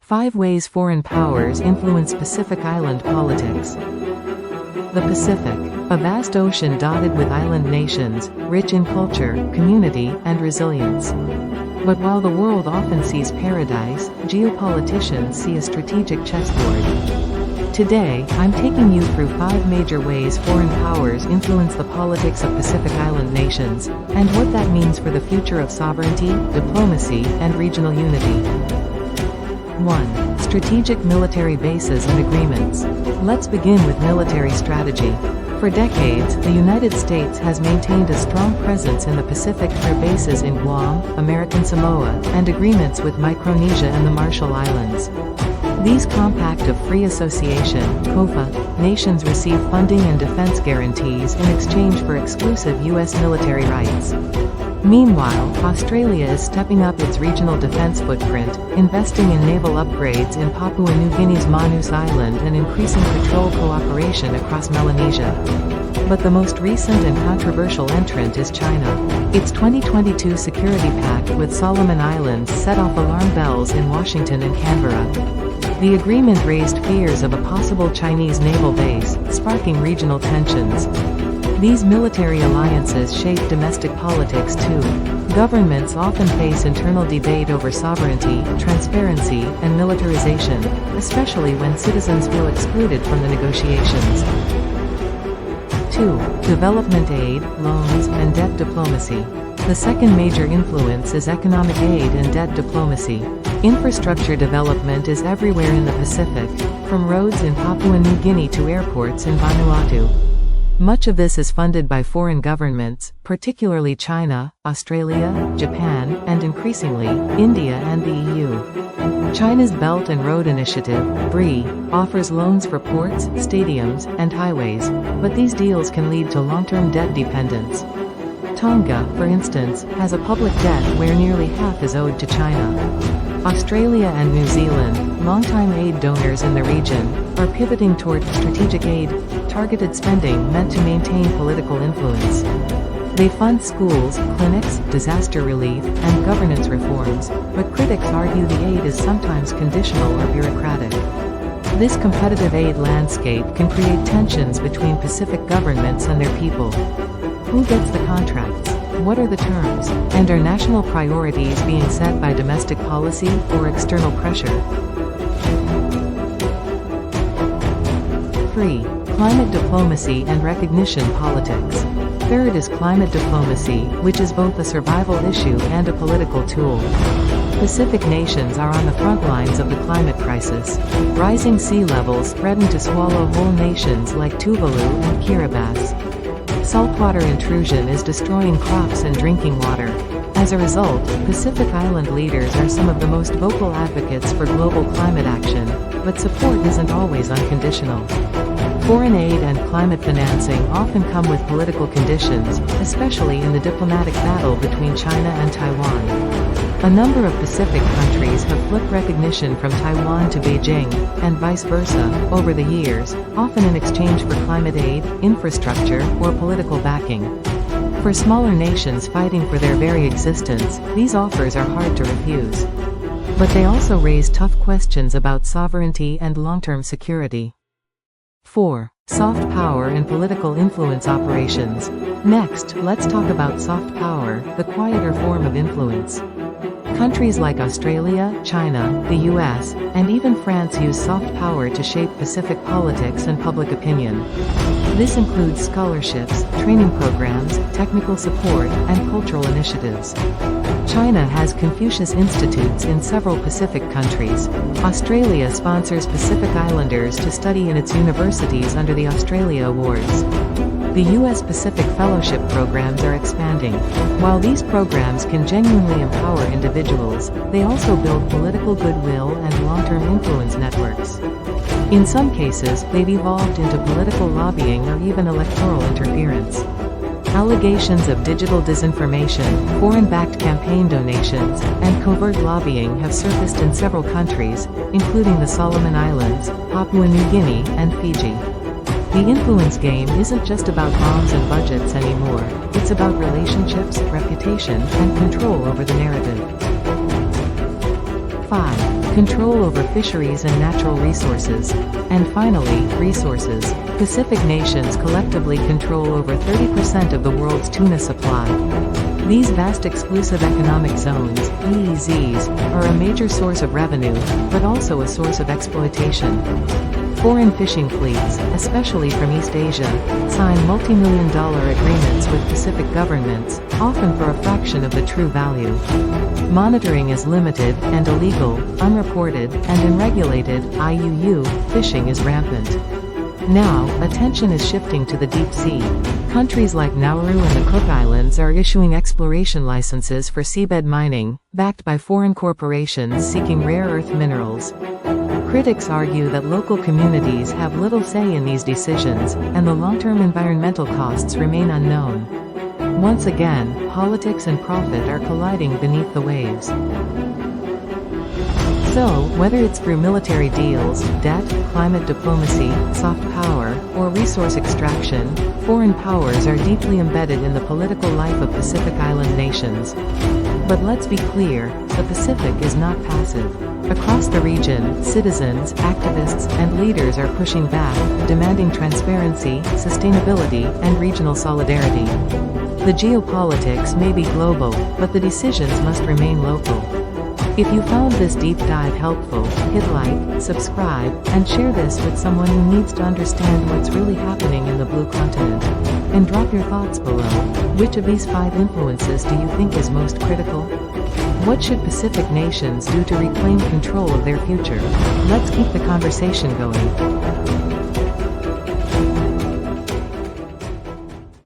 5 Ways Foreign Powers Influence Pacific Island Politics. The Pacific, a vast ocean dotted with island nations, rich in culture, community, and resilience. But while the world often sees paradise, geopoliticians see a strategic chessboard. Today, I'm taking you through 5 major ways foreign powers influence the politics of Pacific Island nations, and what that means for the future of sovereignty, diplomacy, and regional unity. 1. Strategic military bases and agreements. Let's begin with military strategy. For decades, the United States has maintained a strong presence in the Pacific through bases in Guam, American Samoa, and agreements with Micronesia and the Marshall Islands. These Compact of Free Association (COFA) nations receive funding and defense guarantees in exchange for exclusive U.S. military rights. Meanwhile, Australia is stepping up its regional defense footprint, investing in naval upgrades in Papua New Guinea's Manus Island and increasing patrol cooperation across Melanesia. But the most recent and controversial entrant is China. Its 2022 Security Pact with Solomon Islands set off alarm bells in Washington and Canberra. The agreement raised fears of a possible Chinese naval base, sparking regional tensions. These military alliances shape domestic politics too. Governments often face internal debate over sovereignty, transparency, and militarization, especially when citizens feel excluded from the negotiations. 2. Development aid, loans, and debt diplomacy. The second major influence is economic aid and debt diplomacy. Infrastructure development is everywhere in the Pacific, from roads in Papua New Guinea to airports in Vanuatu. Much of this is funded by foreign governments, particularly China, Australia, Japan, and increasingly, India and the EU. China's Belt and Road Initiative, BRI, offers loans for ports, stadiums, and highways, but these deals can lead to long-term debt dependence. Tonga, for instance, has a public debt where nearly half is owed to China. Australia and New Zealand, longtime aid donors in the region, are pivoting toward strategic aid, targeted spending meant to maintain political influence. They fund schools, clinics, disaster relief, and governance reforms, but critics argue the aid is sometimes conditional or bureaucratic. This competitive aid landscape can create tensions between Pacific governments and their people. Who gets the contracts? What are the terms? And are national priorities being set by domestic policy or external pressure? 3. Climate diplomacy and recognition politics. Third is climate diplomacy, which is both a survival issue and a political tool. Pacific nations are on the front lines of the climate crisis. Rising sea levels threaten to swallow whole nations like Tuvalu and Kiribati. Saltwater intrusion is destroying crops and drinking water. As a result, Pacific Island leaders are some of the most vocal advocates for global climate action, but support isn't always unconditional. Foreign aid and climate financing often come with political conditions, especially in the diplomatic battle between China and Taiwan. A number of Pacific countries have flipped recognition from Taiwan to Beijing, and vice versa, over the years, often in exchange for climate aid, infrastructure, or political backing. For smaller nations fighting for their very existence, these offers are hard to refuse. But they also raise tough questions about sovereignty and long-term security. 4. Soft power and political influence operations. Next, let's talk about soft power, the quieter form of influence. Countries like Australia, China, the US, and even France use soft power to shape Pacific politics and public opinion. This includes scholarships, training programs, technical support, and cultural initiatives. China has Confucius Institutes in several Pacific countries. Australia sponsors Pacific Islanders to study in its universities under the Australia Awards. The U.S. Pacific Fellowship programs are expanding. While these programs can genuinely empower individuals, they also build political goodwill and long-term influence networks. In some cases, they've evolved into political lobbying or even electoral interference. Allegations of digital disinformation, foreign-backed campaign donations, and covert lobbying have surfaced in several countries, including the Solomon Islands, Papua New Guinea, and Fiji. The influence game isn't just about bombs and budgets anymore, it's about relationships, reputation, and control over the narrative. 5. control over fisheries and natural resources. And finally, resources. Pacific nations collectively control over 30% of the world's tuna supply. These vast exclusive economic zones, EEZs, are a major source of revenue, but also a source of exploitation. Foreign fishing fleets, especially from East Asia, sign multi-million-dollar agreements with Pacific governments, often for a fraction of the true value. Monitoring is limited, and illegal, unreported, and unregulated IUU fishing is rampant. Now, attention is shifting to the deep sea. Countries like Nauru and the Cook Islands are issuing exploration licenses for seabed mining, backed by foreign corporations seeking rare earth minerals. Critics argue that local communities have little say in these decisions, and the long-term environmental costs remain unknown. Once again, politics and profit are colliding beneath the waves. So, whether it's through military deals, debt, climate diplomacy, soft power, or resource extraction, foreign powers are deeply embedded in the political life of Pacific Island nations. But let's be clear, the Pacific is not passive. Across the region, citizens, activists, and leaders are pushing back, demanding transparency, sustainability, and regional solidarity. The geopolitics may be global, but the decisions must remain local. If you found this deep dive helpful, hit like, subscribe, and share this with someone who needs to understand what's really happening in the Blue Continent. And drop your thoughts below. Which of these 5 influences do you think is most critical? What should Pacific nations do to reclaim control of their future? Let's keep the conversation going.